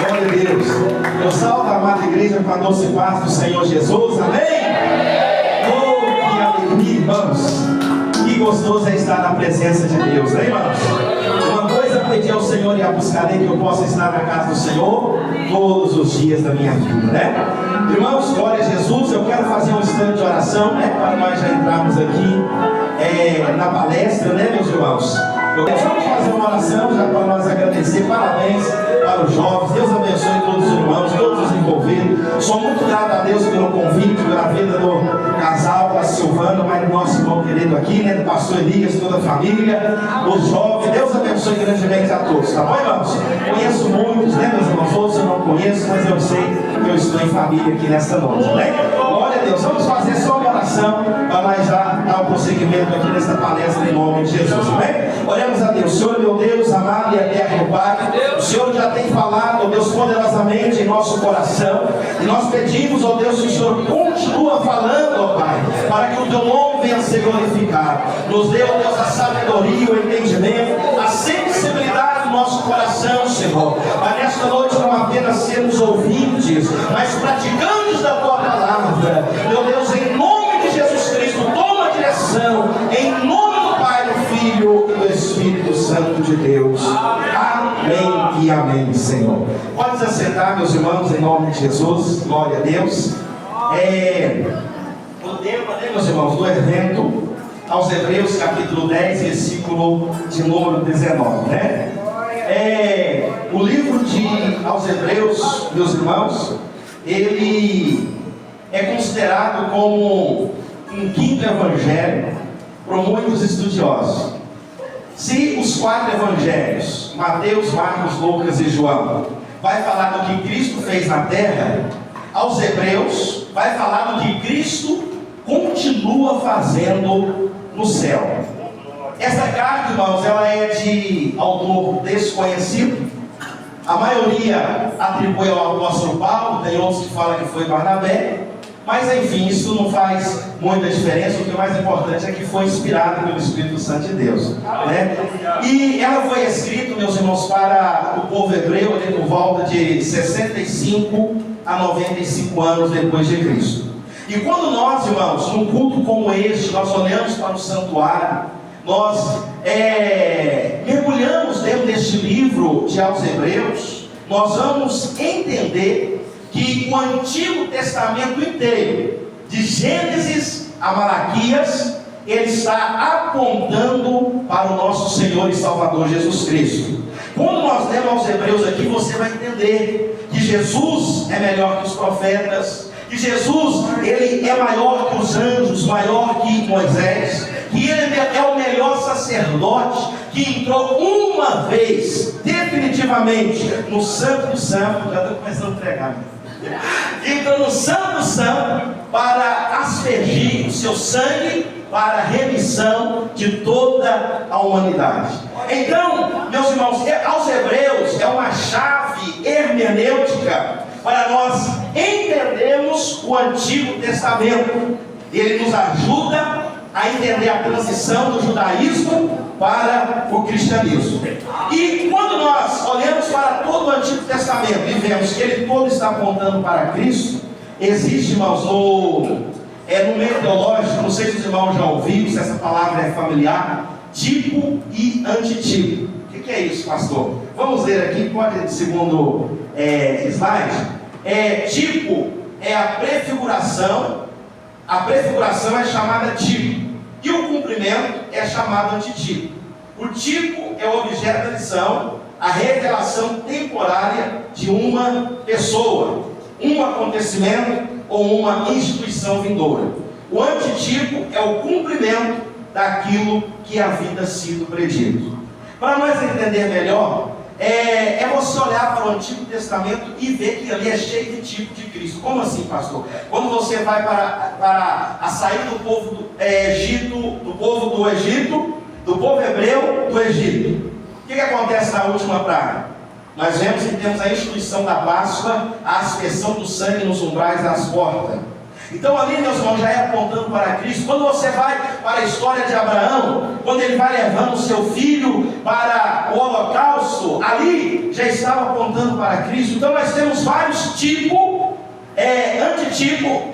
Glória a Deus. Eu salvo a amada igreja com a doce paz do Senhor Jesus. Amém? Oh, que alegria, irmãos. Que gostoso é estar na presença de Deus, né, irmãos? Uma coisa pedi ao Senhor e a buscarei, que eu possa estar na casa do Senhor todos os dias da minha vida, né? Irmãos, glória a Jesus. Eu quero fazer um instante de oração, né? Para nós já entrarmos aqui na palestra, né, meus irmãos? Vamos fazer uma oração já para nós agradecer. Parabéns para os jovens. Deus abençoe todos os irmãos, todos os envolvidos. Sou muito grato a Deus pelo convite, pela vida do casal, da Silvana, mas do nosso irmão querido aqui, né? Do pastor Elias, toda a família, os jovens. Deus abençoe grandemente a todos, tá bom, irmãos? Conheço muitos, né, meus irmãos? Outros eu não conheço, mas eu sei que eu estou em família aqui nesta noite, né? Glória a Deus. Vamos fazer só uma oração para nós já dar o prosseguimento aqui nesta palestra em nome de Jesus, amém? Oremos a Deus. Senhor, meu Deus, amado e eterno Pai, o Senhor já tem falado, ó Deus, poderosamente em nosso coração, e nós pedimos, ó Deus, que o Senhor continua falando, ó Pai, para que o teu nome venha a ser glorificado. Nos dê, ó Deus, a sabedoria, o entendimento, a sensibilidade do nosso coração, Senhor, para nesta noite não apenas sermos ouvintes, mas praticantes da tua palavra. Meu Deus, em nome de Jesus Cristo, toma a direção, em nome do Pai, do Filho e do Espírito Santo de Deus. Amém e amém, Senhor. Pode se assentar, meus irmãos, em nome de Jesus. Glória a Deus. O tema, né, meus irmãos, do evento aos Hebreus, capítulo 10, versículo de número 19, né? O livro aos Hebreus, meus irmãos, ele é considerado como um quinto evangelho por muitos estudiosos. Se os 4 evangelhos, Mateus, Marcos, Lucas e João, vai falar do que Cristo fez na terra, aos Hebreus vai falar do que Cristo continua fazendo no céu. Essa carta, irmãos, ela é de autor desconhecido. A maioria atribui ao apóstolo Paulo, tem outros que falam que foi Barnabé. Mas enfim, isso não faz muita diferença. O que é mais importante é que foi inspirado pelo Espírito Santo de Deus, né? E ela foi escrita, meus irmãos, para o povo hebreu ali por volta de 65 a 95 anos depois de Cristo. E quando nós, irmãos, num culto como este, nós olhamos para o santuário, nós mergulhamos dentro deste livro de aos Hebreus, nós vamos entender que o Antigo Testamento inteiro, de Gênesis a Malaquias, ele está apontando para o nosso Senhor e Salvador Jesus Cristo. Quando nós lemos aos Hebreus aqui, você vai entender que Jesus é melhor que os profetas, que Jesus, ele é maior que os anjos, maior que Moisés, que ele é o melhor sacerdote, que entrou uma vez, definitivamente, no Santo do Santo. Já estou começando a pregar, entrou no Santo do Santo para aspergir o seu sangue para a remissão de toda a humanidade. Então, meus irmãos, aos Hebreus é uma chave hermenêutica para nós entendermos o Antigo Testamento. Ele nos ajuda a entender a transição do judaísmo para o cristianismo. E quando nós olhamos para todo o Antigo Testamento e vemos que ele todo está apontando para Cristo, existe, irmãos, no meio teológico, não sei se os irmãos já ouviram, se essa palavra é familiar, tipo e antitipo. O que é isso, pastor? Vamos ler aqui, pode ir no segundo slide. Tipo é a prefiguração. A prefiguração é chamada tipo, e o cumprimento é chamado antitipo. O tipo é o objeto da lição, a revelação temporária de uma pessoa, um acontecimento ou uma instituição vindoura. O antitipo é o cumprimento daquilo que havia sido predito. Para nós entender melhor, é você olhar para o Antigo Testamento e ver que ali é cheio de tipo de Cristo. Como assim, pastor? Quando você vai para a saída do povo do Egito, do povo do Egito, do povo hebreu do Egito, o que acontece na última praga? Nós vemos que temos a instituição da Páscoa, a aspersão do sangue nos umbrais das portas. Então ali, meus irmãos, já é apontando para Cristo. Quando você vai para a história de Abraão, quando ele vai levando o seu filho para o holocausto, ali já estava apontando para Cristo. Então nós temos vários tipos,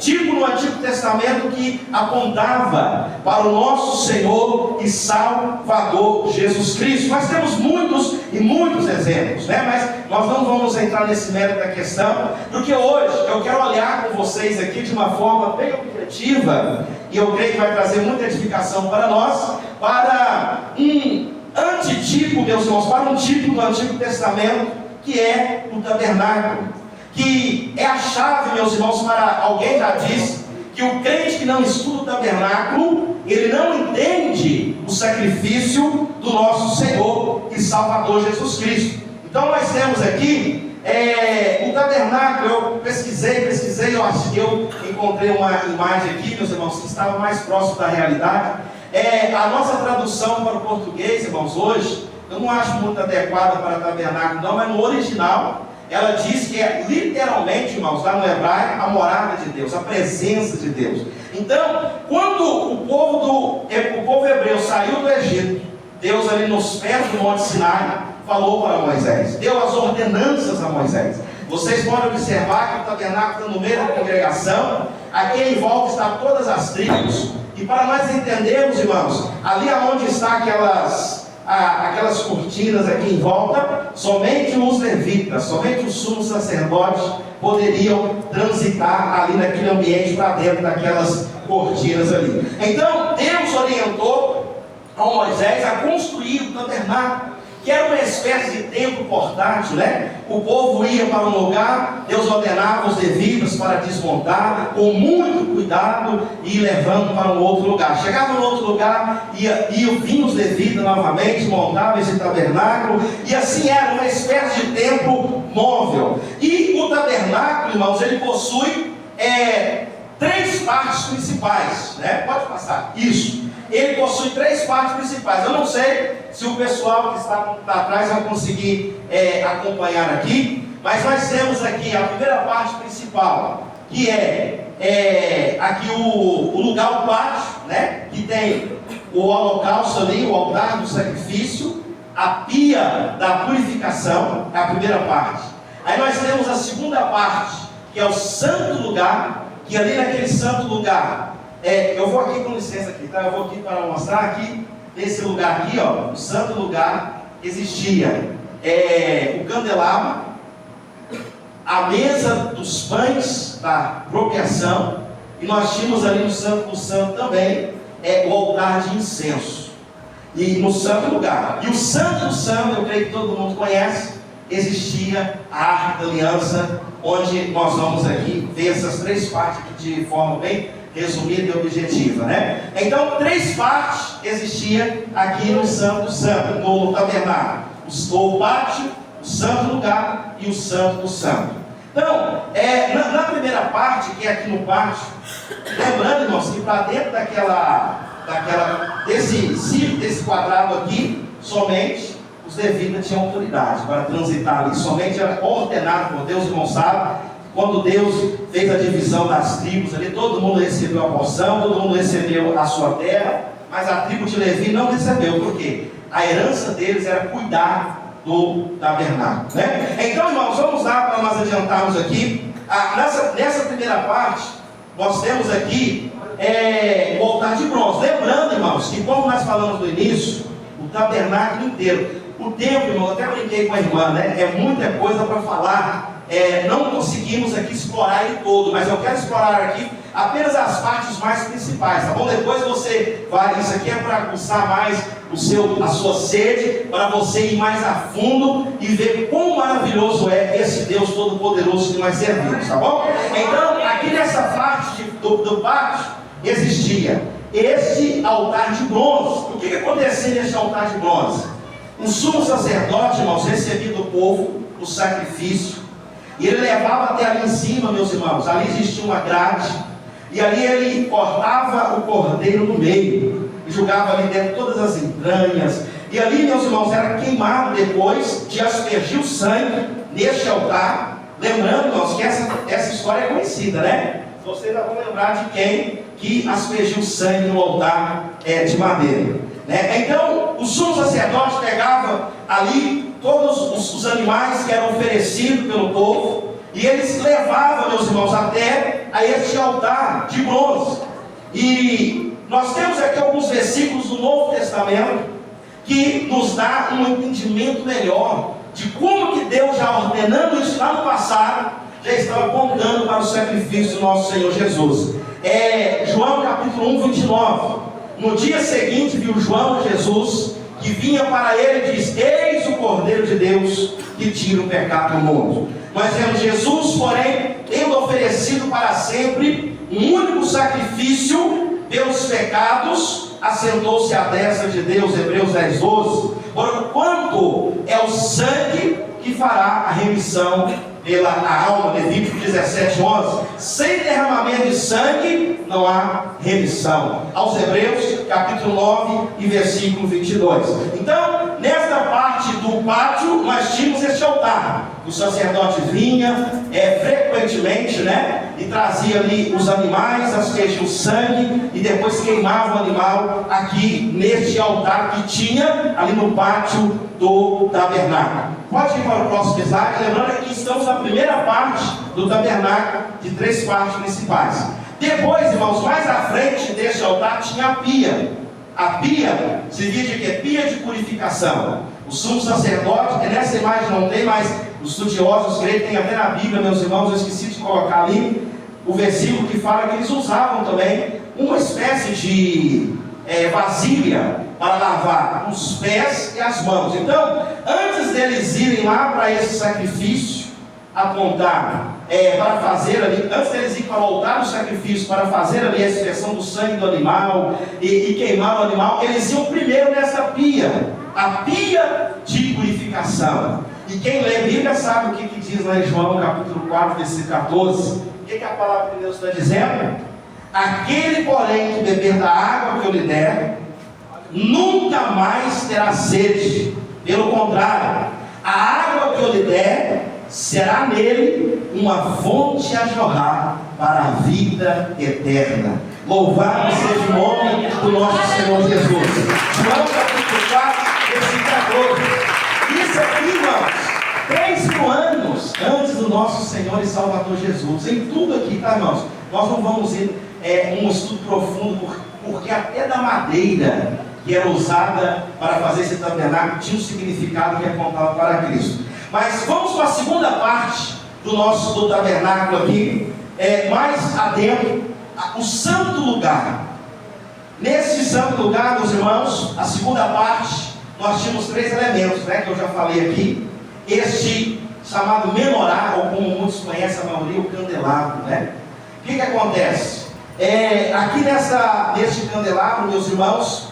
tipo no Antigo Testamento que apontava para o nosso Senhor e Salvador Jesus Cristo. Nós temos muitos e muitos exemplos, né? Mas nós não vamos entrar nesse mérito da questão, porque hoje eu quero olhar com vocês aqui de uma forma bem objetiva, e eu creio que vai trazer muita edificação para nós, para um antitipo, meus irmãos, para um tipo do Antigo Testamento, que é o tabernáculo, que é a chave, meus irmãos, para, alguém já disse, que o crente que não estuda o tabernáculo, ele não entende o sacrifício do nosso Senhor e Salvador Jesus Cristo. Então nós temos aqui o tabernáculo. Eu pesquisei, eu acho que eu encontrei uma imagem aqui, meus irmãos, que estava mais próximo da realidade. A nossa tradução para o português, irmãos, hoje, eu não acho muito adequada para tabernáculo não, mas no original ela diz que é literalmente, irmãos, lá no hebraico, a morada de Deus, a presença de Deus. Então, quando o povo hebreu saiu do Egito, Deus ali nos pés do Monte Sinai falou para Moisés, deu as ordenanças a Moisés. Vocês podem observar que o tabernáculo está no meio da congregação, aqui em volta estão todas as tribos, e para nós entendermos, irmãos, ali aonde está aquelas cortinas aqui em volta, somente os levitas, somente os sumos sacerdotes poderiam transitar ali naquele ambiente para dentro daquelas cortinas ali. Então Deus orientou a Moisés a construir o tabernáculo, que era uma espécie de templo portátil, né? O povo ia para um lugar, Deus ordenava os levitas para desmontar, com muito cuidado, e ir levando para um outro lugar. Chegava no outro lugar, vinham os levitas novamente, montavam esse tabernáculo, e assim era uma espécie de templo móvel. E o tabernáculo, irmãos, ele possui 3 partes principais, né? Pode passar, isso. Ele possui 3 partes principais. Eu não sei se o pessoal que está atrás vai conseguir acompanhar aqui, mas nós temos aqui a primeira parte principal, que aqui o lugar, o pátio, né? Que tem o holocausto ali, o altar do sacrifício, a pia da purificação, é a primeira parte. Aí nós temos a segunda parte, que é o santo lugar, que ali naquele santo lugar, eu vou aqui com licença aqui, tá? Eu vou aqui para mostrar aqui, nesse lugar aqui, ó, o santo lugar, existia o candelabro, a mesa dos pães da propiação, e nós tínhamos ali no Santo do Santo também o altar de incenso, e no santo lugar. E o Santo do Santo, eu creio que todo mundo conhece, existia a Arca da Aliança, onde nós vamos aqui ver essas 3 partes aqui de forma bem resumida e objetiva, né? Então 3 partes existiam aqui no Santo do Santo, no tabernáculo: o pátio, o santo lugar e o Santo do Santo. Então, na primeira parte, que é aqui no pátio, lembrando, irmãos, que para dentro desse quadrado aqui, somente os levitas tinham autoridade para transitar ali, somente era ordenado por Deus, irmão, sabe? Quando Deus fez a divisão das tribos ali, todo mundo recebeu a porção, todo mundo recebeu a sua terra, mas a tribo de Levi não recebeu, porque a herança deles era cuidar do tabernáculo, né? Então, irmãos, vamos lá para nós adiantarmos aqui. Nessa primeira parte, nós temos aqui o altar de bronze. Lembrando, irmãos, que como nós falamos no início, o tabernáculo inteiro, o templo, irmão, eu até brinquei com a irmã, né? É muita coisa para falar. Não conseguimos aqui explorar ele todo, mas eu quero explorar aqui apenas as partes mais principais, tá bom? Depois você vai, isso aqui é para aguçar mais a sua sede, para você ir mais a fundo e ver quão maravilhoso é esse Deus Todo-Poderoso que nós servimos, tá bom? Então, aqui nessa parte do pátio, existia este altar de bronze. O que acontecia neste altar de bronze? O sumo sacerdote, irmãos, recebia do povo o sacrifício, e ele levava até ali em cima, meus irmãos. Ali existia uma grade, e ali ele cortava o cordeiro no meio, e jogava ali dentro todas as entranhas, e ali, meus irmãos, era queimado depois de aspergir o sangue neste altar. Lembrando, irmãos, que essa história é conhecida, né? Vocês já vão lembrar de quem que aspergiu sangue no altar de madeira, né? Então o sumo sacerdote pegava ali todos os animais que eram oferecidos pelo povo, e eles levavam, meus irmãos, até a este altar de bronze. E nós temos aqui alguns versículos do Novo Testamento que nos dá um entendimento melhor de como que Deus, já ordenando isso lá no passado, já estava apontando para o sacrifício do nosso Senhor Jesus. João capítulo 1, 29. No dia seguinte viu João Jesus, que vinha para ele, e diz: eis o Cordeiro de Deus que tira o pecado do mundo. Nós vemos Jesus, porém, tendo oferecido para sempre um único sacrifício pelos pecados, assentou-se à destra de Deus, Hebreus 10, 12. Porquanto é o sangue que fará a remissão pela alma, Levítico 17, 11. Sem derramamento de sangue não há remissão. Aos Hebreus, capítulo 9 e versículo 22. Então, nesta parte do pátio, nós tínhamos este altar. O sacerdote vinha frequentemente, né, e trazia ali os animais, aspergia o sangue e depois queimava o animal aqui neste altar que tinha ali no pátio do tabernáculo. Pode ir para o próximo slide, lembrando que estamos na primeira parte do tabernáculo, de 3 partes principais. Depois, irmãos, mais à frente deste altar tinha a pia. A pia servia de quê? Pia de purificação. O sumo sacerdote, que nessa imagem não tem, mas os estudiosos creem, tem até na Bíblia, meus irmãos, eu esqueci de colocar ali o versículo que fala que eles usavam também uma espécie de vasilha para lavar os pés e as mãos. Então, antes deles irem lá para esse sacrifício, apontar para fazer ali, antes deles irem para o altar do sacrifício, para fazer ali a expressão do sangue do animal e queimar o animal, eles iam primeiro nessa pia, a pia de purificação. E quem lê a Bíblia sabe o que diz lá em João capítulo 4, versículo 14. O que a palavra de Deus está dizendo? Aquele, porém, que beber da água que eu lhe der, nunca mais terá sede. Pelo contrário, a água que eu lhe der será nele uma fonte a jorrar para a vida eterna. Louvado seja o nome do nosso Senhor Jesus. João capítulo 4, versículo 14. Isso aqui, irmãos, 3.000 anos antes do nosso Senhor e Salvador Jesus. Em tudo aqui, tá, irmãos? Nós não vamos ir um estudo profundo, porque até da madeira que era usada para fazer esse tabernáculo tinha um significado que apontava para Cristo. Mas vamos para a segunda parte do tabernáculo aqui, mais adentro, o santo lugar. Nesse santo lugar, meus irmãos, a segunda parte, nós tínhamos 3 elementos, né, que eu já falei aqui. Este chamado menorá, ou como muitos conhecem a maioria, o candelabro, né? O que acontece? Aqui neste candelabro, meus irmãos,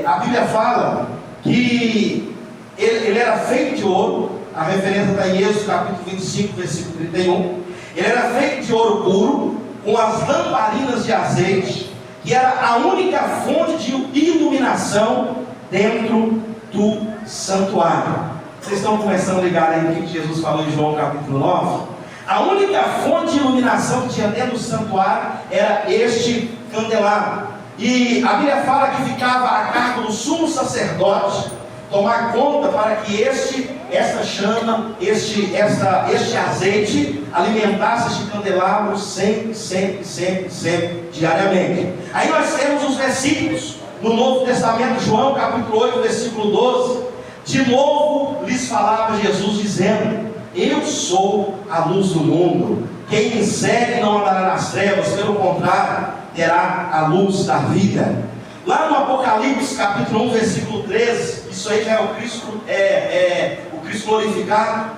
a Bíblia fala que ele era feito de ouro. A referência está em Êxodo capítulo 25, versículo 31. Ele era feito de ouro puro, com as lamparinas de azeite, que era a única fonte de iluminação dentro do santuário. Vocês estão começando a ligar aí o que Jesus falou em João capítulo 9? A única fonte de iluminação que tinha dentro do santuário era este candelabro. E a Bíblia fala que ficava a cargo do sumo sacerdote tomar conta para que esta chama, este azeite alimentasse este candelabro sempre, diariamente. Aí nós temos os versículos no Novo Testamento, João capítulo 8, versículo 12. De novo lhes falava Jesus dizendo: eu sou a luz do mundo. Quem me segue não andará nas trevas, pelo contrário, terá a luz da vida. Lá no Apocalipse, capítulo 1, versículo 13, isso aí já é o Cristo glorificado.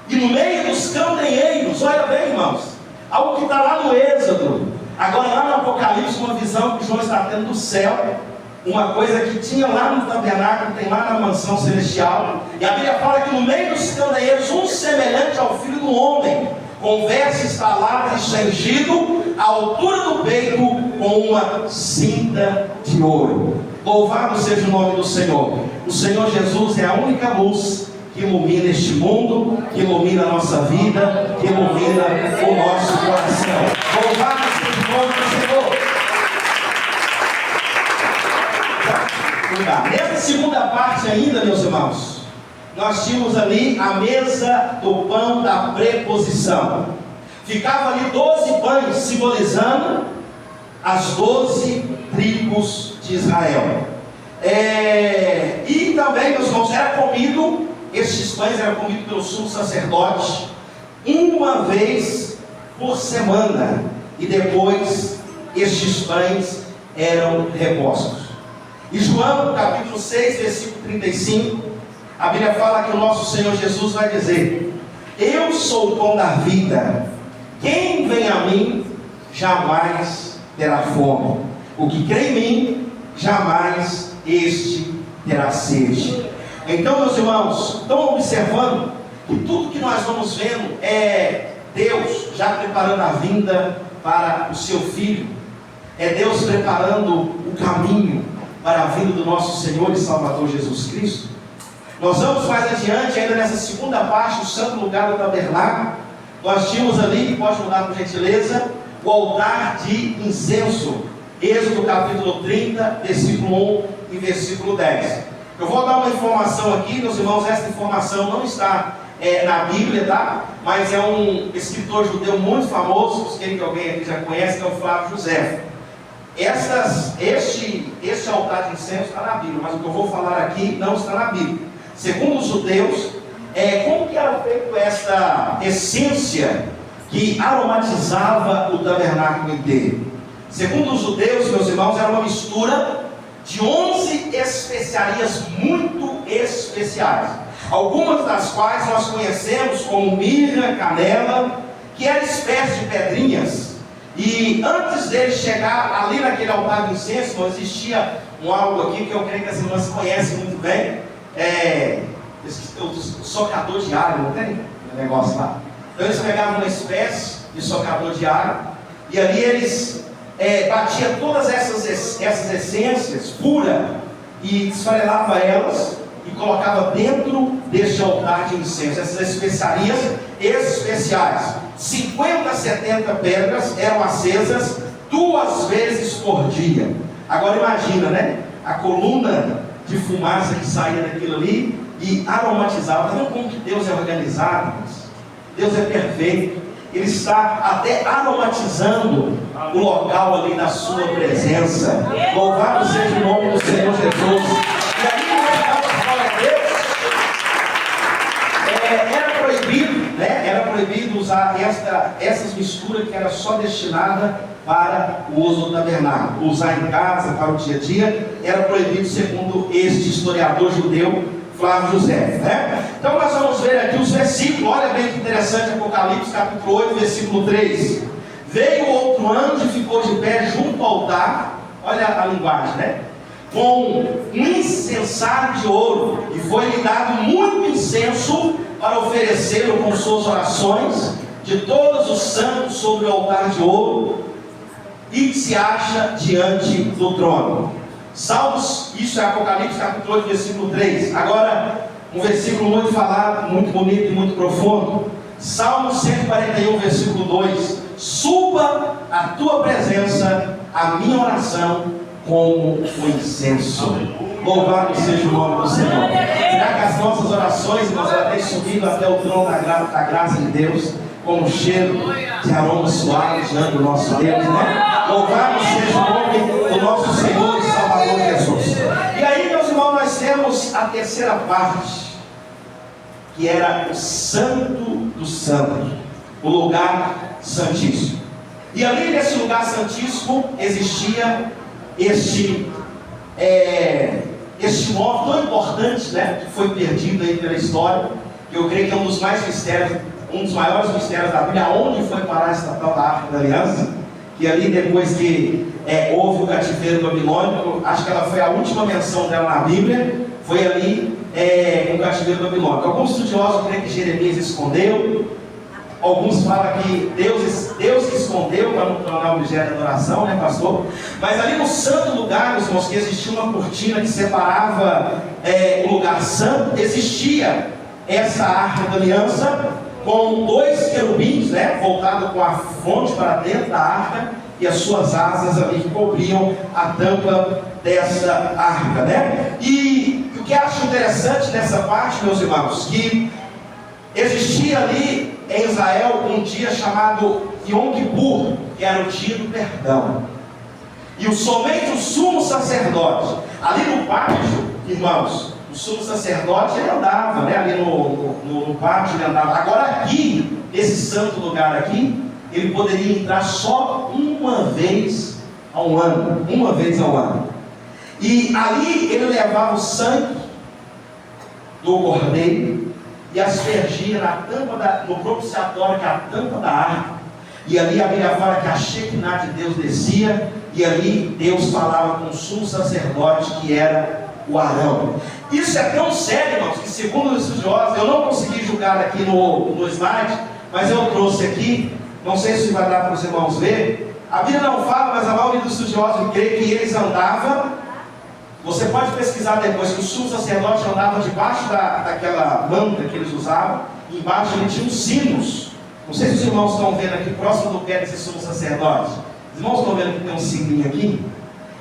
E no meio dos candeeiros, olha bem, irmãos, algo que está lá no Êxodo, agora lá no Apocalipse, uma visão que João está tendo do céu, uma coisa que tinha lá no tabernáculo, tem lá na mansão celestial. E a Bíblia fala que no meio dos candeeiros, um semelhante ao Filho do Homem, com vestes taladas e cingido à altura do peito com uma cinta de ouro. Louvado seja o nome do Senhor. O Senhor Jesus é a única luz que ilumina este mundo, que ilumina a nossa vida, que ilumina o nosso coração. Louvado seja o nome do Senhor. segunda parte ainda, meus irmãos, nós tínhamos ali a mesa do pão da preposição. Ficava ali 12 pães, simbolizando as 12 tribos de Israel. E também, meus irmãos, estes pães eram comidos pelo sumo sacerdote uma vez por semana, e depois estes pães eram repostos. E João, capítulo 6, versículo 35, a Bíblia fala que o nosso Senhor Jesus vai dizer: eu sou o pão da vida, quem vem a mim jamais terá fome, o que crê em mim jamais este terá sede. Então, meus irmãos, estão observando que tudo que nós vamos vendo é Deus já preparando a vinda para o seu Filho, é Deus preparando o caminho para a vinda do nosso Senhor e Salvador Jesus Cristo. Nós vamos mais adiante, ainda nessa segunda parte, o santo lugar do tabernáculo. Nós tínhamos ali, pode mudar por gentileza, o altar de incenso. Êxodo capítulo 30, versículo 1 e versículo 10. Eu vou dar uma informação aqui, meus irmãos. Essa informação não está na Bíblia, tá? Mas é um escritor judeu muito famoso, que alguém aqui já conhece, que é o Flávio José. Este altar de incenso está na Bíblia, mas o que eu vou falar aqui não está na Bíblia. Segundo os judeus, como que era feita essa essência que aromatizava o tabernáculo inteiro? Segundo os judeus, meus irmãos, era uma mistura de 11 especiarias muito especiais, algumas das quais nós conhecemos como mirra, canela, que era espécie de pedrinhas. E antes dele chegar ali naquele altar de incenso, não existia algo aqui que eu creio que as irmãs conhecem muito bem, o socador de água, não tem? O negócio lá. Então eles pegavam uma espécie de socador de água, e ali eles batiam todas essas essências puras e esfarelava elas e colocava dentro deste altar de incenso, essas especiarias especiais. 50 a 70 pedras eram acesas 2 vezes por dia. Agora imagina, né? A coluna de fumaça que saía daquilo ali e aromatizava. Está vendo como que Deus é organizado? Deus é perfeito. Ele está até aromatizando o local ali na sua presença. Louvado seja o nome do Senhor Jesus. E aí nós vamos falar a Deus. Era proibido, né? Era proibido usar essas misturas que era só destinada para o uso do tabernáculo. Usar em casa, para o dia a dia, era proibido segundo este historiador judeu, Flávio José, né? Então nós vamos ver aqui os versículos. Olha bem que interessante, Apocalipse capítulo 8, versículo 3. Veio outro anjo e ficou de pé junto ao altar. Olha a linguagem, né? Com um incensário de ouro, e foi-lhe dado muito incenso para oferecê-lo com suas orações de todos os santos sobre o altar de ouro, e que se acha diante do trono. Salmos, isso é Apocalipse capítulo 8, versículo 3. Agora, um versículo muito falado, muito bonito e muito profundo. Salmo 141, versículo 2. Suba a tua presença, a minha oração, como o incenso. Louvado seja o nome do Senhor. Será que as nossas orações, nós já têm subido até o trono da graça de Deus, como um cheiro de aroma suave diante do nosso Deus, né? Louvado seja o nome do nosso Senhor e Salvador Jesus. E aí, meus irmãos, nós temos a terceira parte, que era o Santo do Santo, o lugar santíssimo. E ali nesse lugar santíssimo existia este móvel tão importante, né, que foi perdido aí pela história, que eu creio que é um dos maiores mistérios da Bíblia, onde foi parar essa tal da Arca da Aliança, que ali depois que houve o cativeiro babilônico, acho que ela foi a última menção dela na Bíblia, foi ali no cativeiro babilônico. Alguns estudiosos creem que Jeremias escondeu, alguns falam que Deus que escondeu para não tornar objeto de adoração, né, pastor? Mas ali no santo lugar, meus irmãos, que existia uma cortina que separava o lugar santo, existia essa Arca da Aliança com 2 querubins, né, voltado com a fronte para dentro da arca, e as suas asas ali que cobriam a tampa dessa arca, né? E o que eu acho interessante nessa parte, meus irmãos, que existia ali em Israel um dia chamado Yom Kippur, que era o dia do perdão. E somente o sumo sacerdote, ali no pátio, irmãos, o sumo sacerdote ele andava, né? Ali no pátio ele andava. Agora aqui, nesse santo lugar aqui, ele poderia entrar só uma vez ao ano. Uma vez ao ano. E ali ele levava o sangue do cordeiro e aspergia na tampa no propiciatório, que é a tampa da arca. E ali a Bíblia fala que a Shekinah de Deus descia, e ali Deus falava com o sumo sacerdote, que era o Arão. Isso é tão sério, irmãos, que segundo os estudiosos, eu não consegui julgar aqui no slide, mas eu trouxe aqui, não sei se vai dar para os irmãos ver. A Bíblia não fala, mas a maioria dos estudiosos crê que eles andavam. Você pode pesquisar depois que o sumo sacerdote andava debaixo daquela manta que eles usavam, e embaixo ele tinha os sinos. Não sei se os irmãos estão vendo aqui, próximo do pé desse sumo sacerdote. Os irmãos estão vendo que tem um sininho aqui?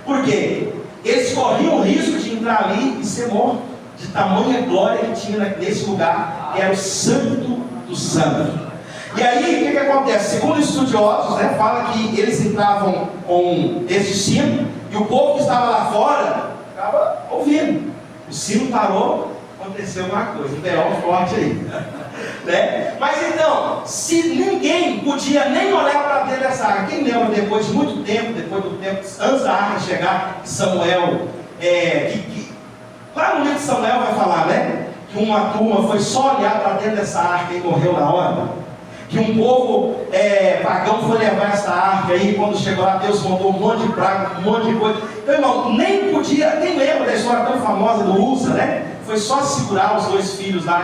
Por quê? Eles corriam o risco de entrar ali e ser morto, de tamanha glória que tinha nesse lugar, que era o Santo do Santo. E aí, o que acontece? Segundo os estudiosos, né, fala que eles entravam com esse sino, e o povo que estava lá fora estava ouvindo. O sino parou, aconteceu alguma coisa, um B.O. forte aí. Né? Mas então, se ninguém podia nem olhar para dentro dessa arca, quem lembra depois de muito tempo, antes da arca chegar, Samuel, lá no livro de Samuel vai falar, né? Que uma turma foi só olhar para dentro dessa arca e morreu na hora. Que um povo pagão foi levar essa arca aí, quando chegou lá, Deus mandou um monte de praga, um monte de coisa. Então, irmão, nem lembra da história tão famosa do Uza, né? Foi só segurar os dois filhos lá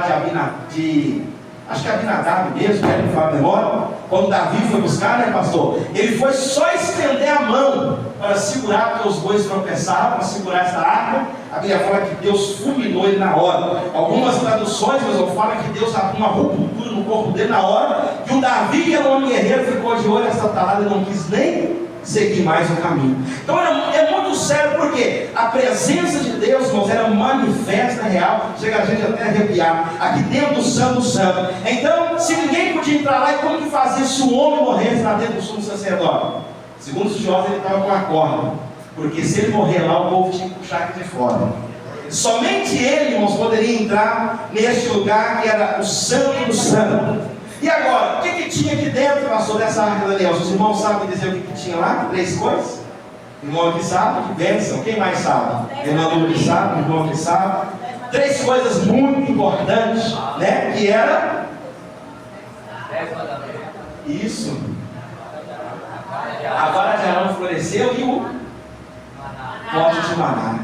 acho que Abinadab mesmo, né? Não fala a memória. Quando Davi foi buscar, né, pastor? Ele foi só estender a mão para segurar, porque os bois tropeçaram, para segurar essa arca. A Bíblia fala que Deus fulminou ele na hora. Algumas traduções, mas falam que Deus abriu uma ruptura no corpo dele na hora. Que o Davi, que era um homem guerreiro, ficou de olho nessa talada e não quis nem seguir mais o caminho. Então é muito sério, porque a presença de Deus, irmãos, era manifesta, real. Chega a gente até arrepiar aqui dentro do Santo Santo. Então, se ninguém podia entrar lá, e como que fazia se o homem morresse lá dentro do sumo sacerdote? Segundo os estudiosos, ele estava com a corda, porque se ele morrer lá, o povo tinha que puxar aqui de fora. Somente ele, irmãos, poderia entrar neste lugar que era o Santo do Santo. E agora, o que tinha aqui dentro, pastor, dessa arca da aliança? Os irmãos sabem dizer o que tinha lá? 3 coisas? O irmão aqui sabe, que bênção. Quem mais sabe? O irmão aqui sabe, o irmão aqui sabe. 3 coisas muito importantes, né? Que era... Isso. A vara de Arão floresceu e o pote de maná.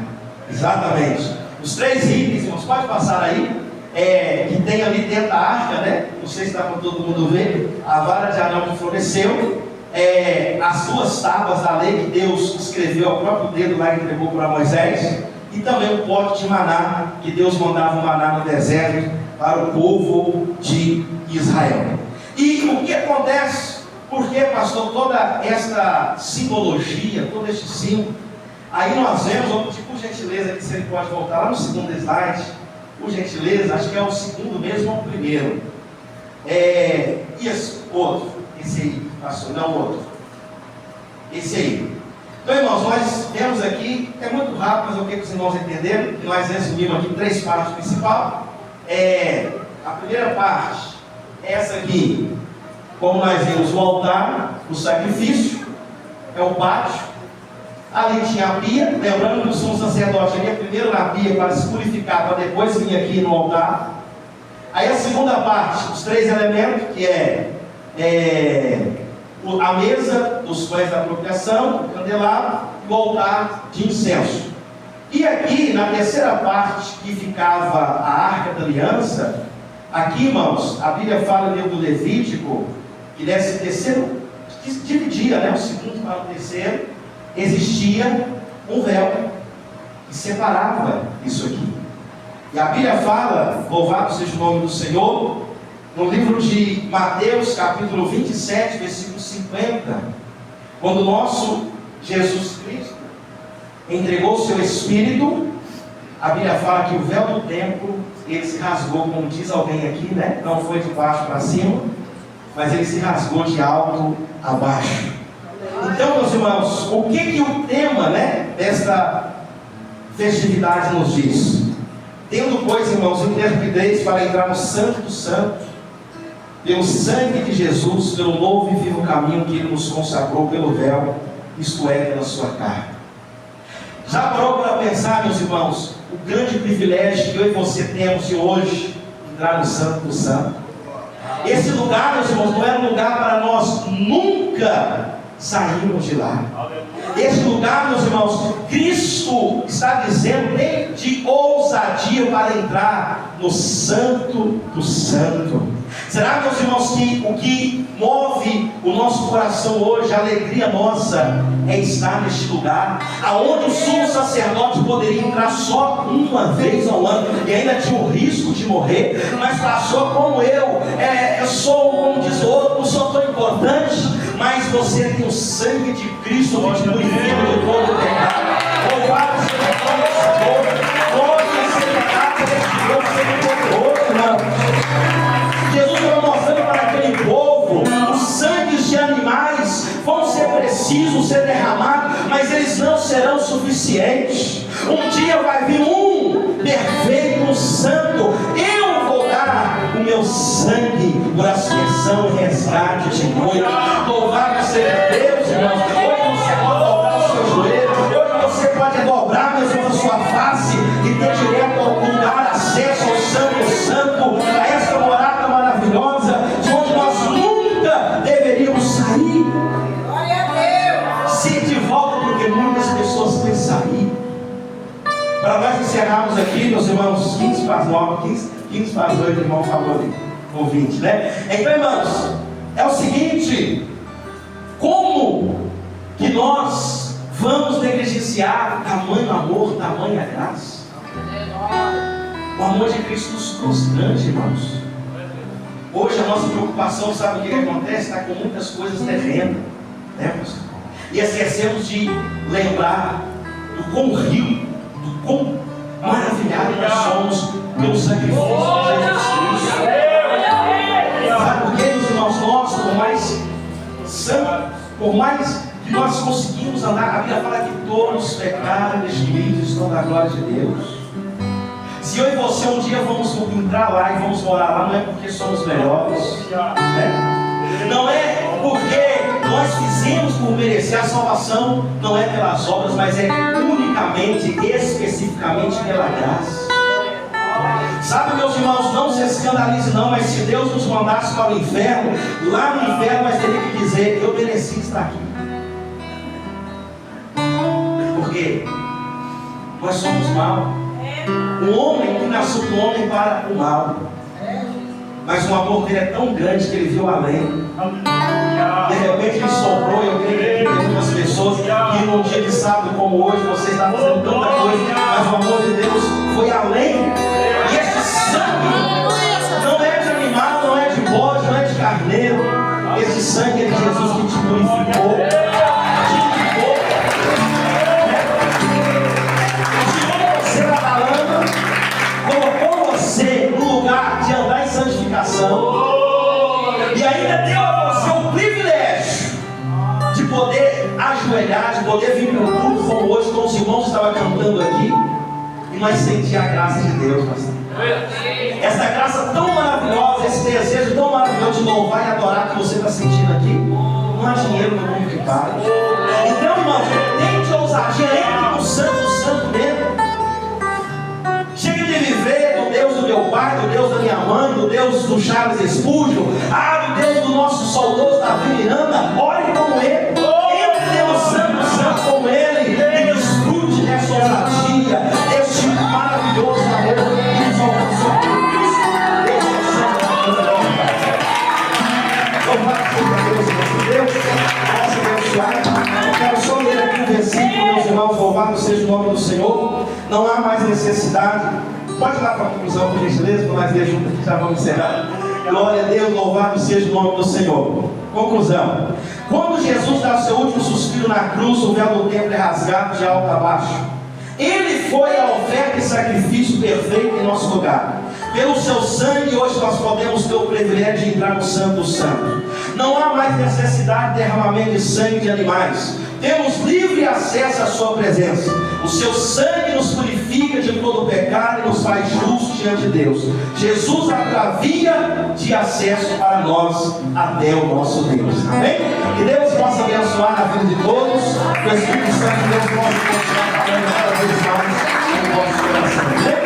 Exatamente. Os 3 itens, irmãos, pode passar aí. Que tem ali dentro da arca, né? Não sei se dá para todo mundo ver. A vara de Arão que floresceu, as 2 tábuas da lei que Deus escreveu ao próprio dedo lá e entregou para Moisés, e também o pote de maná, que Deus mandava o maná no deserto para o povo de Israel. E o que acontece? Porque, pastor, toda essa simbologia, todo este símbolo, aí nós vemos, vou pedir por gentileza aqui, se ele pode voltar lá no segundo slide. Por gentileza, acho que é o segundo mesmo ou o primeiro. Isso, outro. Esse aí, pastor, não o outro. Esse aí. Então, irmãos, nós temos aqui, é muito rápido, mas eu quero que os irmãos entenderam, que nós resumimos aqui 3 partes principais. A primeira parte, essa aqui, como nós vimos, o altar, o sacrifício, é o pátio. Ali tinha a pia, lembrando que o sumo sacerdote ia primeiro na pia para se purificar, para depois vir aqui no altar. Aí a segunda parte, os 3 elementos, que a mesa dos pães da apropriação, o candelabro e o altar de incenso. E aqui, na terceira parte, que ficava a arca da aliança, aqui, irmãos, a Bíblia fala no livro do Levítico, que nesse terceiro, que dividia, né, o segundo para o terceiro, existia um véu que separava isso aqui. E a Bíblia fala, louvado seja o nome do Senhor, no livro de Mateus, capítulo 27, versículo 50, Quando o nosso Jesus Cristo entregou o seu Espírito, a Bíblia fala que o véu do templo, ele se rasgou, como diz alguém aqui, né? Não foi de baixo para cima, mas ele se rasgou de alto a baixo. Então, meus irmãos, o que o tema, né, desta festividade nos diz? Tendo, pois, irmãos, interpretez para entrar no Santo dos Santos, pelo sangue de Jesus, pelo novo e vivo caminho que Ele nos consagrou pelo véu, isto é, pela sua carne. Já parou para pensar, meus irmãos, o grande privilégio que eu e você temos de hoje entrar no Santo dos Santos? Esse lugar, meus irmãos, não era um lugar para nós nunca sairmos de lá. Esse lugar, meus irmãos, Cristo está dizendo, tem de ousadia para entrar no Santo do Santo. Será, meus irmãos, que o que move o nosso coração hoje, a alegria nossa, é estar neste lugar, aonde o sumo sacerdote poderia entrar só uma vez ao ano, e ainda tinha o risco de morrer, mas passou como eu sou, como diz o outro, não sou tão importante, mas você tem o sangue de Cristo que te purifica de todo o pecado. Louvado seja o nome do Senhor. Glória seja dada neste Deus Todo-Poderoso, irmão. Jesus estava mostrando para aquele povo, os sangues de animais vão ser precisos ser derramados, mas eles não serão suficientes. Um dia vai vir um perfeito, um santo. Eu vou dar o meu sangue por aspersão e resgate de noite. Louvado seja Deus, irmãos. Hoje você pode dobrar o seu joelho, hoje você pode dobrar, meus irmãos, a sua face e ter direto ao lugar, acesso ao Santo Santo, a esta morada maravilhosa, de onde nós nunca deveríamos sair. Glória a Deus! Se de volta, porque muitas pessoas querem sair. Para nós encerrarmos aqui, meus irmãos, 15 para as 9, 15 para as 8, o irmão falou ali, ou 20, né? Então, irmãos, é o seguinte: como que nós vamos negligenciar tamanho amor, tamanha graça? O amor de Cristo nos constrange, irmãos. Hoje a nossa preocupação, sabe o que acontece? Está com muitas coisas devendo, né, pastor? E esquecemos de lembrar do quão rico, do quão maravilhado nós somos pelo sacrifício de Jesus Cristo. Sabe por quê, meus irmãos? Nós, por mais santos, por mais que nós conseguimos andar, a Bíblia fala que todos pecaram, destituídos estão da glória de Deus. Se eu e você um dia vamos entrar lá e vamos morar lá, não é porque somos melhores, né? Não é porque nós fizemos por merecer a salvação, não é pelas obras, mas é unicamente, especificamente pela graça. Sabe, meus irmãos, não se escandalize não, mas se Deus nos mandasse para o inferno, lá no inferno nós teríamos que dizer: eu mereci estar aqui. Por quê? Nós somos mal. O homem que nasceu do homem para o mal, mas o amor dele é tão grande que ele viu além. De repente ele soprou, e eu creio que tem algumas pessoas que num dia de sábado como hoje você está fazendo tanta coisa, mas o amor de Deus foi além. E esse sangue não é de animal, não é de bode, não é de carneiro. Esse sangue é de Jesus que te purificou. Colocou você no lugar de andar em santificação, e ainda deu a você o privilégio de poder ajoelhar, de poder vir para o culto como hoje, como os irmãos estavam cantando aqui, e nós sentir a graça de Deus, pastor. Essa graça tão maravilhosa, esse desejo tão maravilhoso de louvar e adorar que você está sentindo aqui, não há dinheiro no mundo que pague. Então, irmãos, tente ousadia, entre no santo mesmo. Chega de viver do Deus do meu pai, do Deus da minha mãe, do Deus do Charles Spurgeon, do Deus do nosso saudoso Davi Miranda. Ore como ele, entre no santo como ele, e desfrute dessa ousadia, deste maravilhoso amor que nos alcançou por Cristo. Deus é santo, louvado seja Deus, possa abençoar. Eu quero só ler aqui um versículo, meus irmãos, louvado seja o nome do Senhor. Não há mais necessidade. Pode ir lá para a conclusão, por gentileza, para nós ler junto aqui, já vamos encerrar. Glória a Deus, louvado seja o nome do Senhor. Conclusão: quando Jesus dá o seu último suspiro na cruz, o véu do templo é rasgado de alto a baixo. Ele foi a oferta e sacrifício perfeito em nosso lugar. Pelo seu sangue, hoje nós podemos ter o privilégio de entrar no Santo dos Santos. Não há mais necessidade de derramamento de sangue de animais. Temos livre acesso à sua presença. O seu sangue nos purifica de todo pecado e nos faz justos diante de Deus. Jesus abre a via de acesso para nós até o nosso Deus. Amém? Que Deus possa abençoar a vida de todos. Que o Espírito Santo de Deus possa continuar falando cada vez mais no nosso coração.